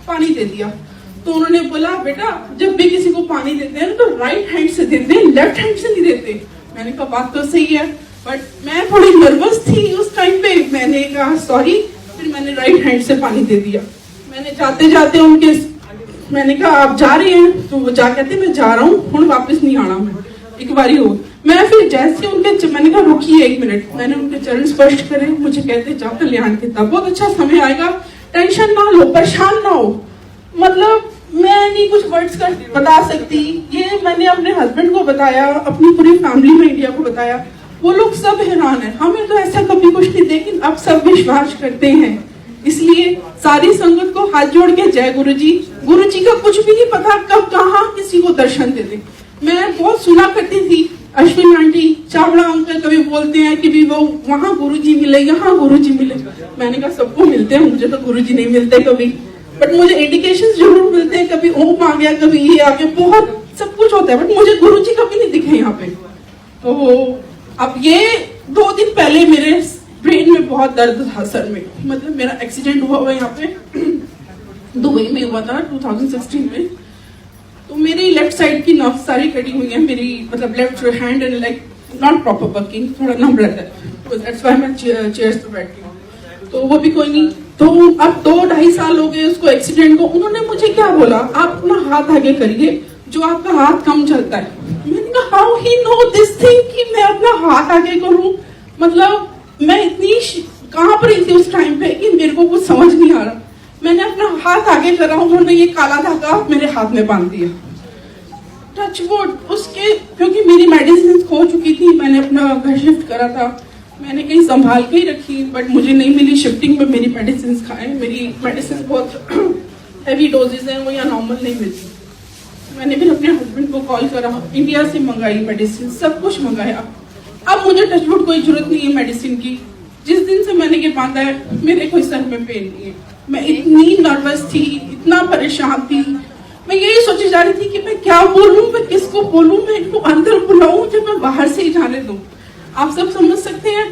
पानी दे दिया। तो उन्होंने बोला बेटा जब भी किसी को पानी देते हैं तो राइट हैंड से देते हैं, लेफ्ट हैंड से नहीं देते। मैंने कहा बात तो सही है, बट मैं थोड़ी नर्वस थी उस टाइम पे। मैंने कहा सॉरी, फिर मैंने राइट हैंड से पानी दे दिया। मैंने जाते जाते उनके, मैंने कहा आप जा रहे हैं? तो वो जा कहते मैं जा रहा हूँ, हूँ वापस नहीं आना मैं, एक बारी हो। मैं फिर जैसे उनके, मैंने कहा रुकिए 1 मिनट, मैंने उनके चरण स्पर्श करे। मुझे कहते जाओ कल्याण के तब बहुत अच्छा समय आएगा, टेंशन ना लो, परेशान ना हो। मतलब मैं नहीं कुछ वर्ड्स कर बता सकती। ये मैंने अपने हस्बैंड को बताया, अपनी पूरी फैमिली में इंडिया को बताया, वो लोग सब हैरान है। हमें तो ऐसा कभी कुछ नहीं, लेकिन अब सब विश्वास करते हैं। इसलिए सारी संगत को हाथ जोड़ के जय गुरु जी। गुरु जी का कुछ भी नहीं पता कब कहाँ किसी को दर्शन दे दे। मैं बहुत सुना करती थी, अश्विन आंटी, चावड़ा अंकल कभी बोलते हैं कि भी वो वहाँ गुरुजी मिले, यहाँ गुरुजी मिले। मैंने कहा सबको मिलते हैं, मुझे तो गुरुजी नहीं मिलते कभी, बट मुझे इंडिकेशंस जरूर मिलते हैं। कभी ओम आ गया, कभी ये आ गया, बहुत सब कुछ होता है, बट मुझे गुरुजी कभी नहीं दिखे यहाँ पे। तो अब ये 2 दिन पहले मेरे ब्रेन में बहुत दर्द था सर में। मतलब मेरा एक्सीडेंट हुआ यहाँ पे दुबई में हुआ था 2016 में। तो मेरी लेफ्ट साइड की नर्व सारी कटी हुई है। मेरी मतलब left hand and leg not proper working, थोड़ा नम रहता है, तो दैट्स व्हाई मैं चेयर्स पे बैठती हूँ। तो वो भी कोई नहीं। तो अब 2-2.5 साल हो गए उसको एक्सीडेंट को। उन्होंने मुझे क्या बोला, आप अपना हाथ आगे करिए, जो आपका हाथ कम चलता है। मैंने कहा how he know this thing कि मैं अपना हाथ आगे करूं। मतलब मैं इतनी कहां पर थी उस टाइम पे कि मेरे को कुछ समझ नहीं आ रहा। मैंने अपना हाथ आगे करा, उन्होंने ये काला धागा मेरे हाथ में बांध दिया। टच वुड उसके, क्योंकि मेरी मेडिसिन खो चुकी थी, मैंने अपना घर शिफ्ट करा था, मैंने कहीं संभाल के ही रखी, बट मुझे नहीं मिली। शिफ्टिंग में मेरी मेडिसिन खाए, मेरी मेडिसिन बहुत हैवी डोजेज है, वो यहाँ नॉर्मल नहीं मिलती। मैंने फिर अपने हस्बैंड को कॉल करा, इंडिया से मंगाई मेडिसिन, सब कुछ मंगाया। अब मुझे टचवुड कोई जरूरत नहीं है मेडिसिन की। जिस दिन से मैंने ये बांधा है मेरे कोई सर में पेन नहीं है। मैं इतनी नर्वस थी, इतना परेशान थी, मैं यही सोची जा रही थी कि मैं क्या बोलूं, मैं किसको बोलूं, मैं इनको अंदर बुलाऊं जब मैं बाहर से ही जाने दूं। आप सब समझ सकते हैं,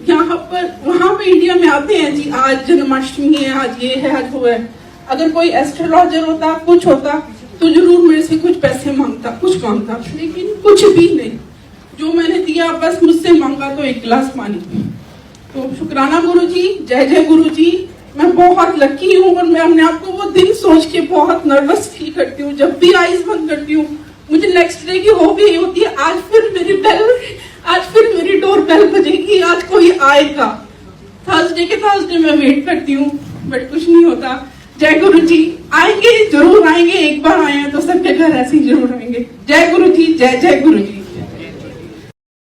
यहाँ पर वहां पे इंडिया में आते हैं जी, आज जन्माष्टमी है, आज ये है, आज वो है। अगर कोई एस्ट्रोलॉजर होता, कुछ होता, तो जरूर मेरे से कुछ पैसे मांगता, कुछ मांगता, लेकिन कुछ भी नहीं। जो मैंने दिया बस मुझसे मांगा तो 1 गिलास पानी। तो शुक्राना गुरु जी, जय जय गुरु जी। मैं बहुत लकी हूँ और मैं अपने आप को वो दिन सोच के बहुत नर्वस फील करती हूँ। जब भी आईज बंद करती हूँ मुझे नेक्स्ट डे की होप यही होती है, आज फिर मेरी डोर बेल बजेगी, आज कोई आएगा। थर्सडे मैं वेट करती हूँ, बट कुछ नहीं होता। जय गुरु जी, आएंगे जरूर आएंगे, एक बार आए हैं तो सबके घर ऐसे ही जरूर आएंगे। जय गुरु जी, जय जय गुरु जी।